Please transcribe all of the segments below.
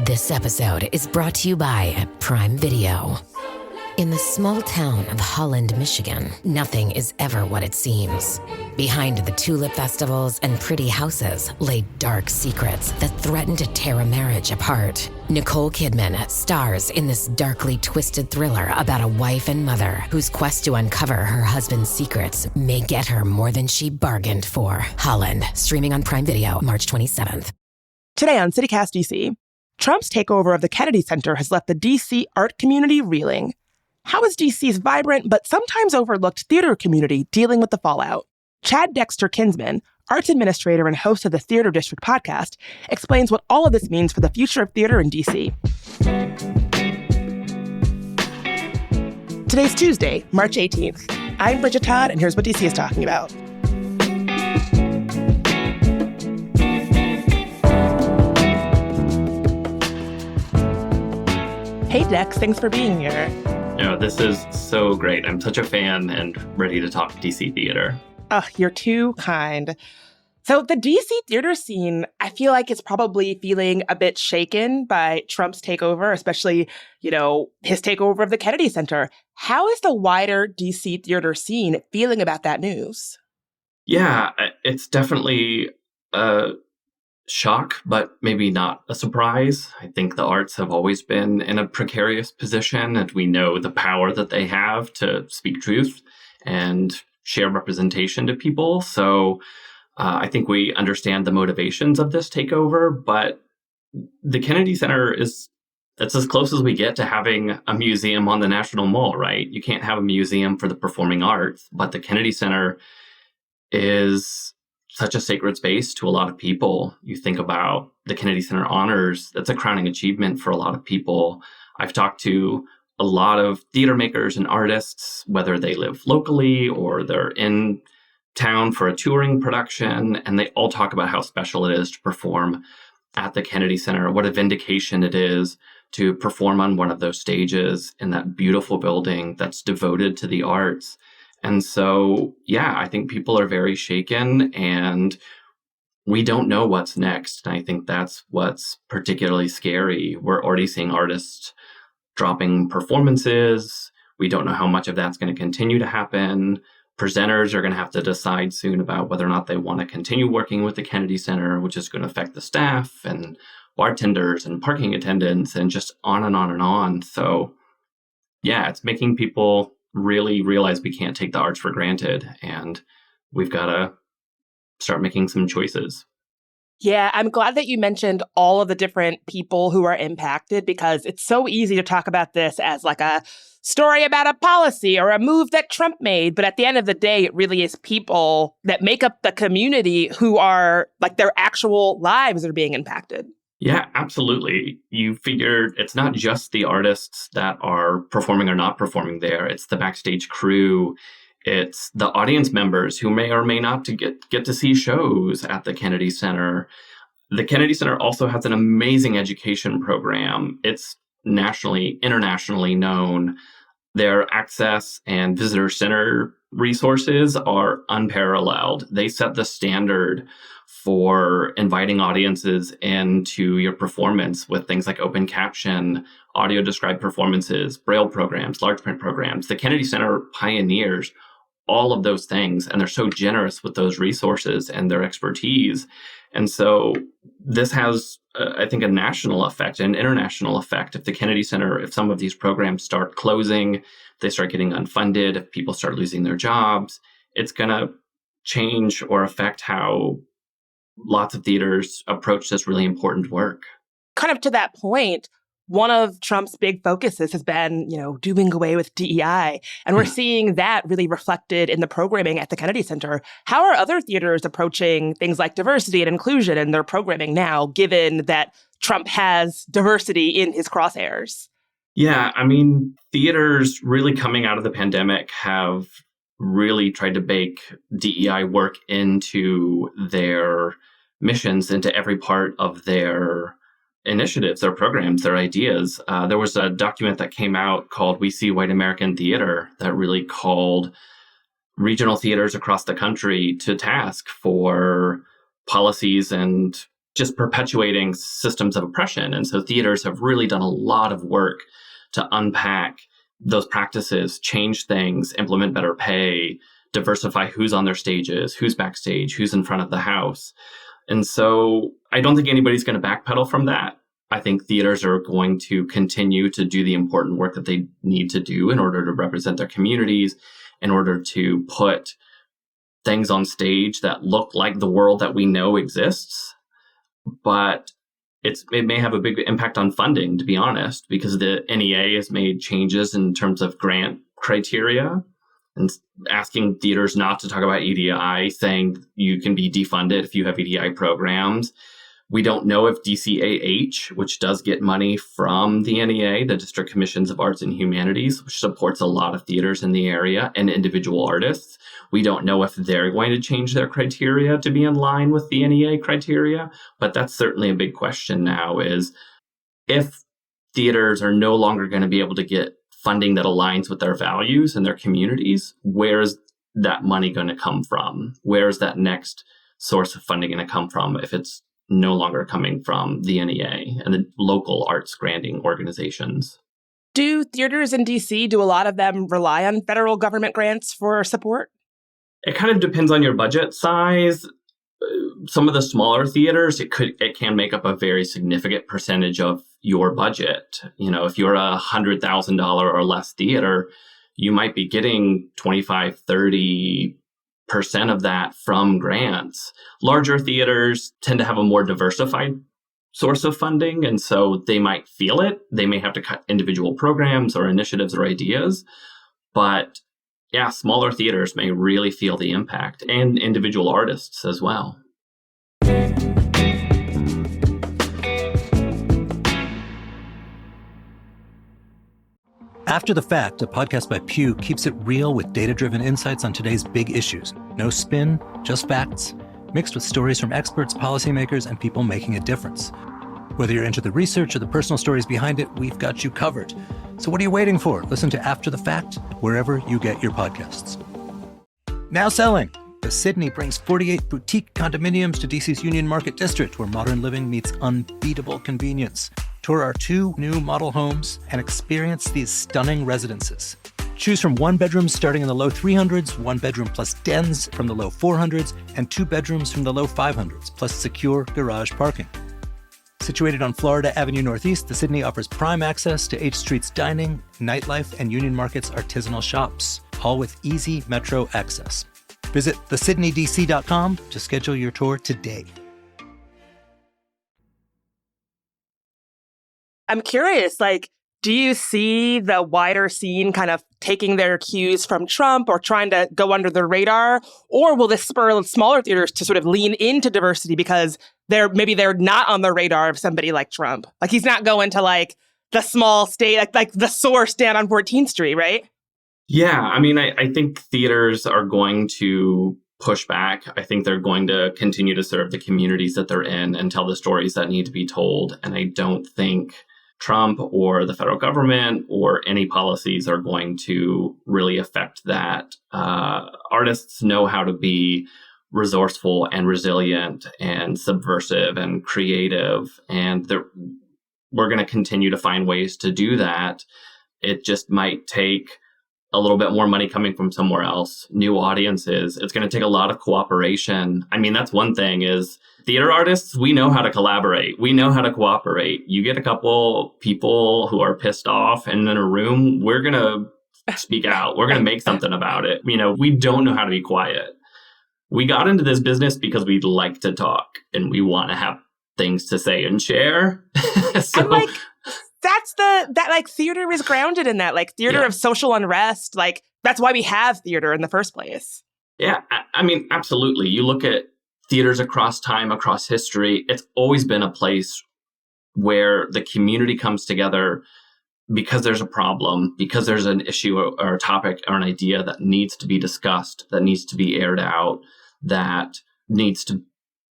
This episode is brought to you by Prime Video. In the small town of Holland, Michigan, nothing is ever what it seems. Behind the tulip festivals and pretty houses lay dark secrets that threaten to tear a marriage apart. Nicole Kidman stars in this darkly twisted thriller about a wife and mother whose quest to uncover her husband's secrets may get her more than she bargained for. Holland, streaming on Prime Video March 27th. Today on CityCast DC, Trump's takeover of the Kennedy Center has left the DC art community reeling. How is DC's vibrant but sometimes overlooked theater community dealing with the fallout? Chad Dexter Kinsman, arts administrator and host of the Theater District podcast, explains what all of this means for the future of theater in DC. Today's Tuesday, March 18th. I'm Bridget Todd, and here's what DC is talking about. Hey, Dex, thanks for being here. This is so great. I'm such a fan and ready to talk DC theater. Oh, you're too kind. So the DC theater scene, I feel like it's probably feeling a bit shaken by Trump's takeover, especially, his takeover of the Kennedy Center. How is the wider DC theater scene feeling about that news? Yeah, it's definitely a shock, but maybe not a surprise. I think the arts have always been in a precarious position, and we know the power that they have to speak truth and share representation to people. So I think we understand the motivations of this takeover, but the Kennedy Center that's as close as we get to having a museum on the National Mall, right? You can't have a museum for the performing arts, but the Kennedy Center is such a sacred space to a lot of people. You think about the Kennedy Center Honors, that's a crowning achievement for a lot of people. I've talked to a lot of theater makers and artists, whether they live locally or they're in town for a touring production, and they all talk about how special it is to perform at the Kennedy Center, what a vindication it is to perform on one of those stages in that beautiful building that's devoted to the arts. And so, yeah, I think people are very shaken and we don't know what's next. And I think that's what's particularly scary. We're already seeing artists dropping performances. We don't know how much of that's going to continue to happen. Presenters are going to have to decide soon about whether or not they want to continue working with the Kennedy Center, which is going to affect the staff and bartenders and parking attendants and just on and on and on. So, yeah, it's making people really realize we can't take the arts for granted, and we've got to start making some choices. Yeah, I'm glad that you mentioned all of the different people who are impacted, because it's so easy to talk about this as like a story about a policy or a move that Trump made. But at the end of the day, it really is people that make up the community who are like their actual lives are being impacted. Yeah, absolutely. You figure it's not just the artists that are performing or not performing there. It's the backstage crew. It's the audience members who may or may not get to see shows at the Kennedy Center. The Kennedy Center also has an amazing education program. It's nationally, internationally known. Their access and visitor center resources are unparalleled. They set the standard for inviting audiences into your performance with things like open caption, audio described performances, Braille programs, large print programs. The Kennedy Center pioneers all of those things, and they're so generous with those resources and their expertise. And so this has, I think, a national effect, an international effect. If the Kennedy Center, if some of these programs start closing, they start getting unfunded, if people start losing their jobs, it's going to change or affect how lots of theaters approach this really important work. Kind of to that point, one of Trump's big focuses has been, doing away with DEI. And we're seeing that really reflected in the programming at the Kennedy Center. How are other theaters approaching things like diversity and inclusion in their programming now, given that Trump has diversity in his crosshairs? Yeah, I mean, theaters really coming out of the pandemic have really tried to bake DEI work into their missions, into every part of their initiatives, their programs, their ideas. There was a document that came out called We See White American Theater that really called regional theaters across the country to task for policies and just perpetuating systems of oppression. And so theaters have really done a lot of work to unpack those practices, change things, implement better pay, diversify who's on their stages, who's backstage, who's in front of the house. And so I don't think anybody's going to backpedal from that. I think theaters are going to continue to do the important work that they need to do in order to represent their communities, in order to put things on stage that look like the world that we know exists. But it may have a big impact on funding, to be honest, because the NEA has made changes in terms of grant criteria and asking theaters not to talk about EDI, saying you can be defunded if you have EDI programs. We don't know if DCAH, which does get money from the NEA, the District Commissions of Arts and Humanities, which supports a lot of theaters in the area and individual artists. We don't know if they're going to change their criteria to be in line with the NEA criteria, but that's certainly a big question now, is if theaters are no longer going to be able to get funding that aligns with their values and their communities, where's that money going to come from? Where's that next source of funding going to come from if it's no longer coming from the NEA and the local arts granting organizations? Do theaters in DC, do a lot of them rely on federal government grants for support? It kind of depends on your budget size. Some of the smaller theaters, it can make up a very significant percentage of your budget. You know, if you're a $100,000 or less theater, you might be getting 25-30% of that from grants. Larger theaters tend to have a more diversified source of funding, and so they might feel it. They may have to cut individual programs or initiatives or ideas, but yeah, smaller theaters may really feel the impact, and individual artists as well. After the Fact, a podcast by Pew, keeps it real with data-driven insights on today's big issues. No spin, just facts, mixed with stories from experts, policymakers, and people making a difference. Whether you're into the research or the personal stories behind it, we've got you covered. So what are you waiting for? Listen to After the Fact wherever you get your podcasts. Now selling. The Sydney brings 48 boutique condominiums to DC's Union Market District, where modern living meets unbeatable convenience. Tour our 2 new model homes and experience these stunning residences. Choose from 1 bedrooms starting in the low 300s, 1 bedroom plus dens from the low 400s, and 2 bedrooms from the low 500s, plus secure garage parking. Situated on Florida Avenue Northeast, the Sydney offers prime access to H Street's dining, nightlife, and Union Market's artisanal shops, all with easy metro access. Visit thesydneydc.com to schedule your tour today. I'm curious, do you see the wider scene kind of taking their cues from Trump or trying to go under the radar? Or will this spur smaller theaters to sort of lean into diversity because they're not on the radar of somebody like Trump? Like, he's not going to the small state, like the Source down on 14th Street, right? Yeah, I mean, I think theaters are going to push back. I think they're going to continue to serve the communities that they're in and tell the stories that need to be told. And I don't think Trump or the federal government or any policies are going to really affect that. Artists know how to be resourceful and resilient and subversive and creative, and we're going to continue to find ways to do that. It just might take a little bit more money coming from somewhere else, new audiences. It's going to take a lot of cooperation. I mean, that's one thing is theater artists, we know how to collaborate. We know how to cooperate. You get a couple people who are pissed off and in a room, we're going to speak out. We're going to make something about it. You know, we don't know how to be quiet. We got into this business because we like to talk and we want to have things to say and share. So theater is grounded in that, theater of social unrest. That's why we have theater in the first place. Yeah, I mean, absolutely. You look at theaters across time, across history, it's always been a place where the community comes together because there's a problem, because there's an issue or a topic or an idea that needs to be discussed, that needs to be aired out,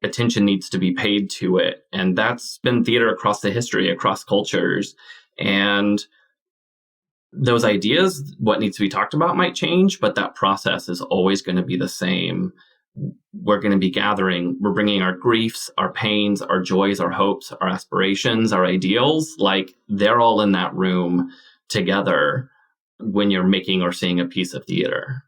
attention needs to be paid to it. And that's been theater across the history, across cultures. And those ideas, what needs to be talked about might change, but that process is always going to be the same. we're going to be gathering. We're bringing our griefs, our pains, our joys, our hopes, our aspirations, our ideals. Like, they're all in that room together when you're making or seeing a piece of theater.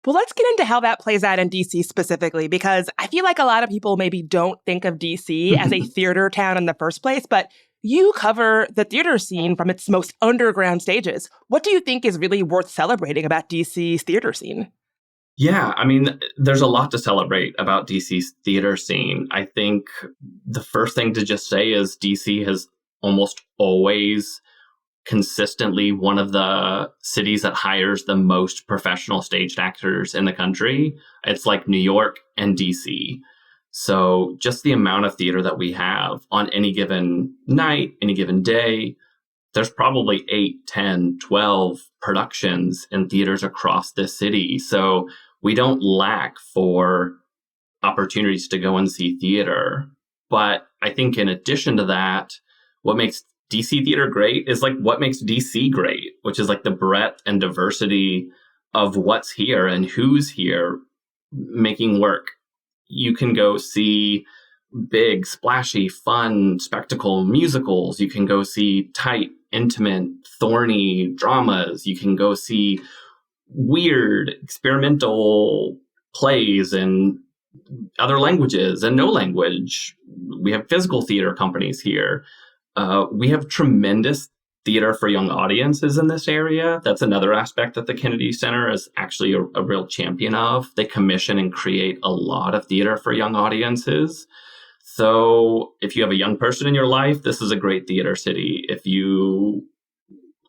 Well, let's get into how that plays out in DC specifically, because I feel like a lot of people maybe don't think of DC as a theater town in the first place, but you cover the theater scene from its most underground stages. What do you think is really worth celebrating about DC's theater scene? Yeah, I mean, there's a lot to celebrate about DC's theater scene. I think the first thing to just say is DC has almost always consistently one of the cities that hires the most professional staged actors in the country. It's like New York and DC. So just the amount of theater that we have on any given night, any given day, there's probably 8, 10, 12 productions in theaters across this city. So we don't lack for opportunities to go and see theater. But I think in addition to that, what makes DC theater great is like what makes DC great, which is like the breadth and diversity of what's here and who's here making work. You can go see big, splashy, fun, spectacle musicals. You can go see tight, intimate, thorny dramas. You can go see weird, experimental plays in other languages and no language. We have physical theater companies here. We have tremendous theater for young audiences in this area. That's another aspect that the Kennedy Center is actually a real champion of. They commission and create a lot of theater for young audiences. So if you have a young person in your life, this is a great theater city. If you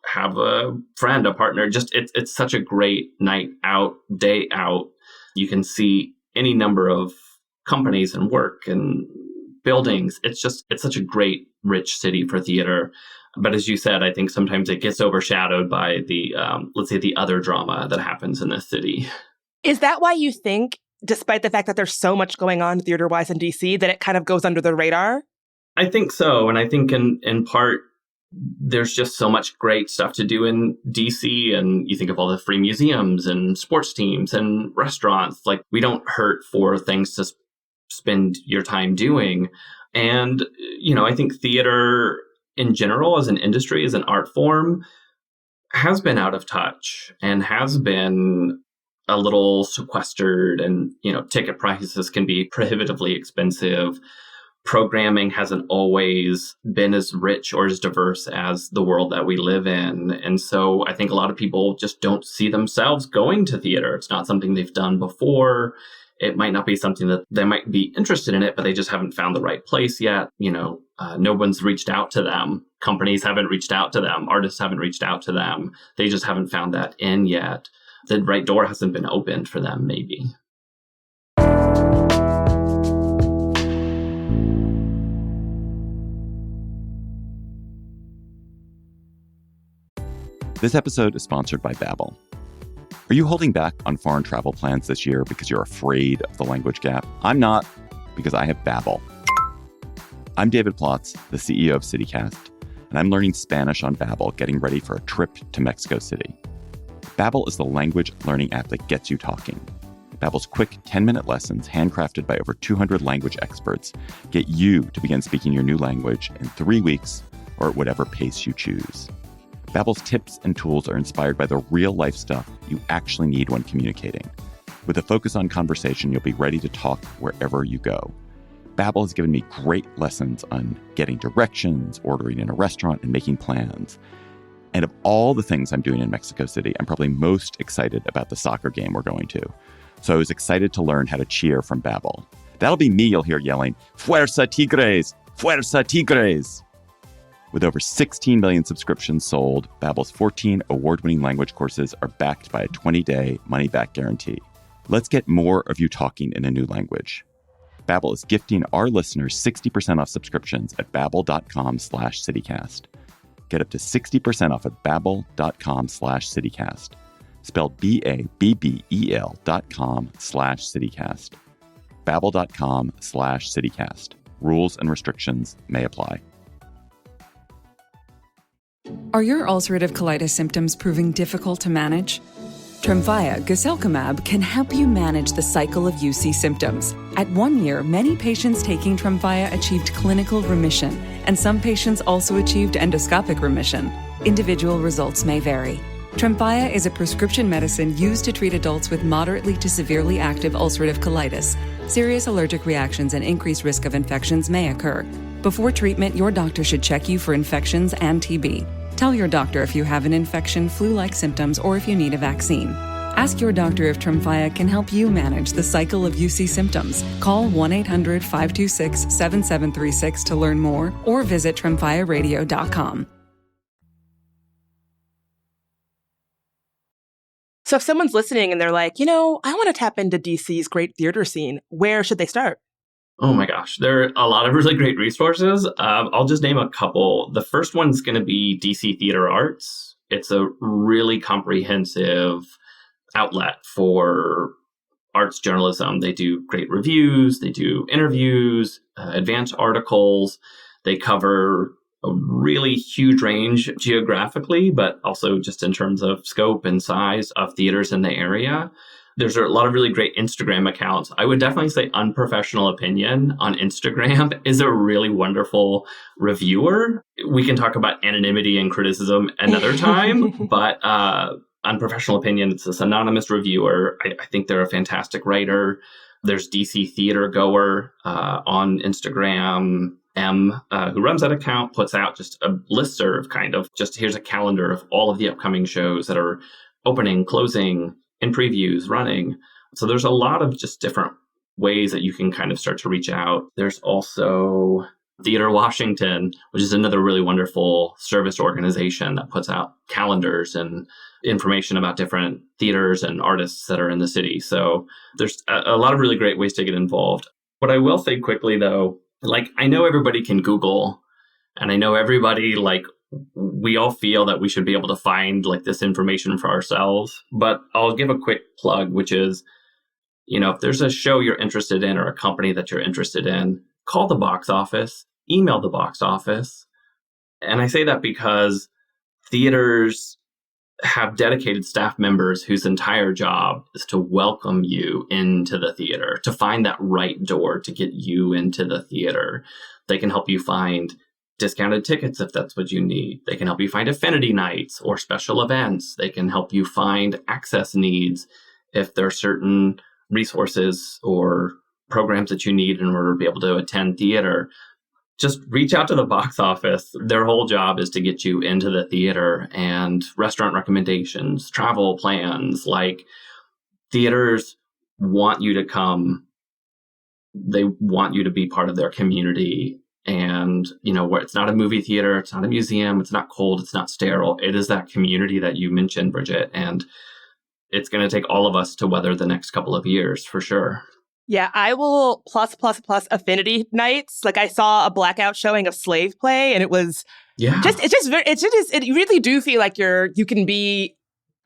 have a friend, a partner, just it's such a great night out, day out. You can see any number of companies and work and buildings. It's such a great, rich city for theater. But as you said, I think sometimes it gets overshadowed by the, let's say, the other drama that happens in this city. Is that why you think, despite the fact that there's so much going on theater-wise in DC, that it kind of goes under the radar? I think so. And I think in part, there's just so much great stuff to do in DC. And you think of all the free museums and sports teams and restaurants. Like, we don't hurt for things to spend your time doing. And, I think theater in general as an industry, as an art form, has been out of touch and has been a little sequestered. And, ticket prices can be prohibitively expensive. Programming hasn't always been as rich or as diverse as the world that we live in. And so I think a lot of people just don't see themselves going to theater. It's not something they've done before. It might not be something that they might be interested in it, but they just haven't found the right place yet. No one's reached out to them. Companies haven't reached out to them. Artists haven't reached out to them. They just haven't found that in yet. The right door hasn't been opened for them, maybe. This episode is sponsored by Babbel. Are you holding back on foreign travel plans this year because you're afraid of the language gap? I'm not, because I have Babbel. I'm David Plotz, the CEO of CityCast, and I'm learning Spanish on Babbel, getting ready for a trip to Mexico City. Babbel is the language learning app that gets you talking. Babbel's quick 10-minute lessons, handcrafted by over 200 language experts, get you to begin speaking your new language in 3 weeks or at whatever pace you choose. Babbel's tips and tools are inspired by the real-life stuff you actually need when communicating. With a focus on conversation, you'll be ready to talk wherever you go. Babbel has given me great lessons on getting directions, ordering in a restaurant, and making plans. And of all the things I'm doing in Mexico City, I'm probably most excited about the soccer game we're going to. So I was excited to learn how to cheer from Babbel. That'll be me you'll hear yelling, "Fuerza Tigres! Fuerza Tigres!" With over 16 million subscriptions sold, Babbel's 14 award-winning language courses are backed by a 20-day money-back guarantee. Let's get more of you talking in a new language. Babbel is gifting our listeners 60% off subscriptions at babbel.com/citycast. Get up to 60% off at babbel.com/citycast. Spelled BABBEL.com/citycast. Babbel.com/citycast. Rules and restrictions may apply. Are your ulcerative colitis symptoms proving difficult to manage? Tremfya guselkumab can help you manage the cycle of UC symptoms. At 1 year, many patients taking Tremfya achieved clinical remission, and some patients also achieved endoscopic remission. Individual results may vary. Tremfya is a prescription medicine used to treat adults with moderately to severely active ulcerative colitis. Serious allergic reactions and increased risk of infections may occur. Before treatment, your doctor should check you for infections and TB. Tell your doctor if you have an infection, flu-like symptoms, or if you need a vaccine. Ask your doctor if Tremfya can help you manage the cycle of UC symptoms. Call 1-800-526-7736 to learn more or visit tremfyaradio.com. So if someone's listening and they're like, I want to tap into DC's great theater scene, where should they start? Oh my gosh, there are a lot of really great resources. I'll just name a couple. The first one's going to be DC Theater Arts. It's a really comprehensive outlet for arts journalism. They do great reviews, they do interviews, advanced articles. They cover a really huge range geographically, but also just in terms of scope and size of theaters in the area. There's a lot of really great Instagram accounts. I would definitely say Unprofessional Opinion on Instagram is a really wonderful reviewer. We can talk about anonymity and criticism another time, but Unprofessional Opinion, it's this anonymous reviewer. I think they're a fantastic writer. There's DC Theater Goer on Instagram. Who runs that account, puts out just a listserv here's a calendar of all of the upcoming shows that are opening, closing, in previews, running. So there's a lot of just different ways that you can kind of start to reach out. There's also Theater Washington, which is another really wonderful service organization that puts out calendars and information about different theaters and artists that are in the city. So there's a lot of really great ways to get involved. What I will say quickly, though, I know everybody can Google, and I know everybody, we all feel that we should be able to find this information for ourselves. But I'll give a quick plug, which is, if there's a show you're interested in or a company that you're interested in, call the box office, email the box office. And I say that because theaters have dedicated staff members whose entire job is to welcome you into the theater, to find that right door to get you into the theater. They can help you find discounted tickets if that's what you need. They can help you find affinity nights or special events. They can help you find access needs if there are certain resources or programs that you need in order to be able to attend theater. Just reach out to the box office. Their whole job is to get you into the theater, and restaurant recommendations, travel plans. Theaters want you to come. They want you to be part of their community. And, where it's not a movie theater, it's not a museum, it's not cold, it's not sterile. It is that community that you mentioned, Bridget. And it's going to take all of us to weather the next couple of years for sure. Yeah, I will plus affinity nights. I saw a blackout showing of Slave Play, and it was you really do feel like you can be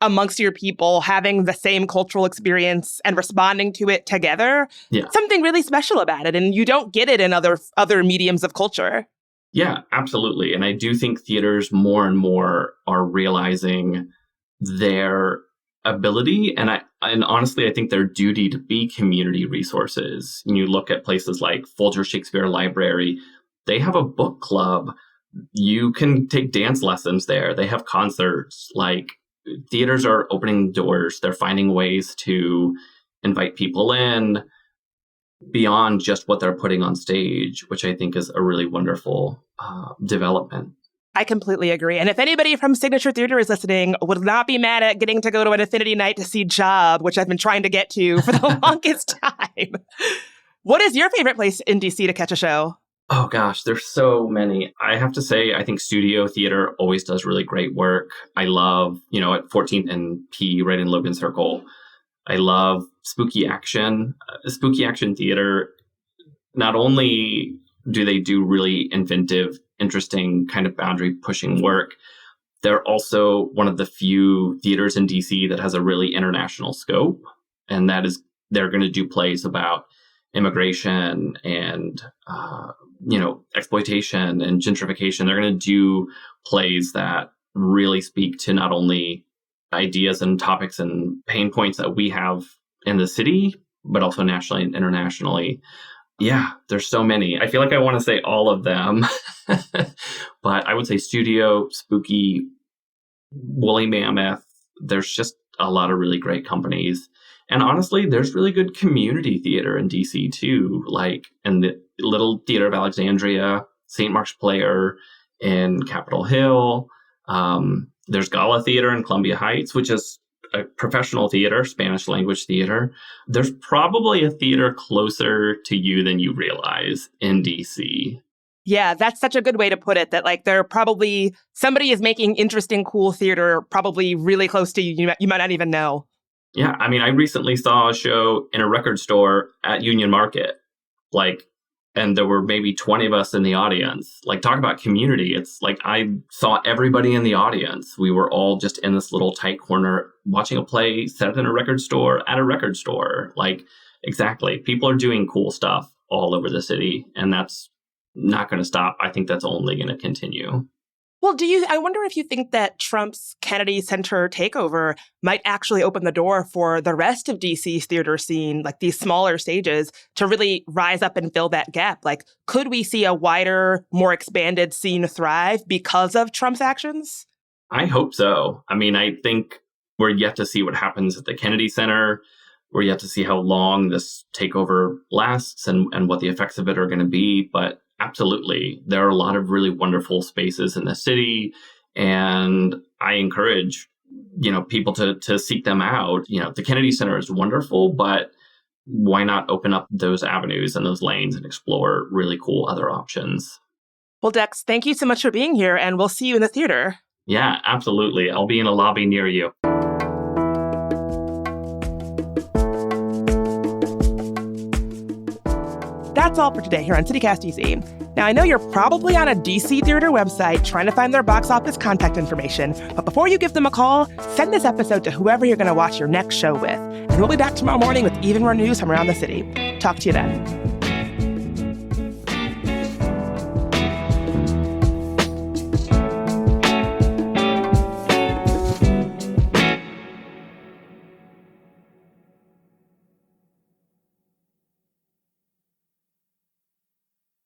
amongst your people, having the same cultural experience and responding to it together. Yeah. Something really special about it, and you don't get it in other mediums of culture. Yeah, absolutely. And I do think theaters more and more are realizing their ability and honestly, I think their duty to be community resources. You look at places like Folger Shakespeare Library, they have a book club. You can take dance lessons there. They have concerts. Theaters are opening doors. They're finding ways to invite people in beyond just what they're putting on stage, which I think is a really wonderful development. I completely agree. And if anybody from Signature Theater is listening, would not be mad at getting to go to an affinity night to see Job, which I've been trying to get to for the longest time. What is your favorite place in DC to catch a show? Oh gosh, there's so many. I have to say, I think Studio Theater always does really great work. I love, at 14th and P right in Logan Circle. I love Spooky Action. Spooky Action Theater, not only do they do really inventive, interesting kind of boundary pushing work, they're also one of the few theaters in DC that has a really international scope. And that is, they're going to do plays about immigration and, exploitation and gentrification. They're going to do plays that really speak to not only ideas and topics and pain points that we have in the city, but also nationally and internationally. Yeah, there's so many. I feel like I want to say all of them, but I would say Studio, Spooky, Woolly Mammoth. There's just a lot of really great companies. And honestly, there's really good community theater in DC too, like in the Little Theater of Alexandria, St. Mark's Player in Capitol Hill. There's Gala Theater in Columbia Heights, which is a professional theater, Spanish language theater. There's probably a theater closer to you than you realize in DC. Yeah, that's such a good way to put it, that like there are probably somebody is making interesting, cool theater probably really close to you. You might not even know. Yeah, I mean, I recently saw a show in a record store at Union Market, and there were maybe 20 of us in the audience. Like, talk about community. It's like I saw everybody in the audience. We were all just in this little tight corner watching a play set in a record store at a record store. Like, exactly. People are doing cool stuff all over the city, and that's not going to stop. I think that's only going to continue. Well, I wonder if you think that Trump's Kennedy Center takeover might actually open the door for the rest of DC's theater scene, like these smaller stages, to really rise up and fill that gap. Like, could we see a wider, more expanded scene thrive because of Trump's actions? I hope so. I mean, I think we're yet to see what happens at the Kennedy Center. We're yet to see how long this takeover lasts and what the effects of it are going to be. But absolutely, there are a lot of really wonderful spaces in the city, and I encourage, people to seek them out. The Kennedy Center is wonderful, but why not open up those avenues and those lanes and explore really cool other options? Well, Dex, thank you so much for being here, and we'll see you in the theater. Yeah, absolutely. I'll be in a lobby near you. That's all for today here on CityCast DC. Now, I know you're probably on a DC theater website trying to find their box office contact information, but before you give them a call, send this episode to whoever you're going to watch your next show with. And we'll be back tomorrow morning with even more news from around the city. Talk to you then.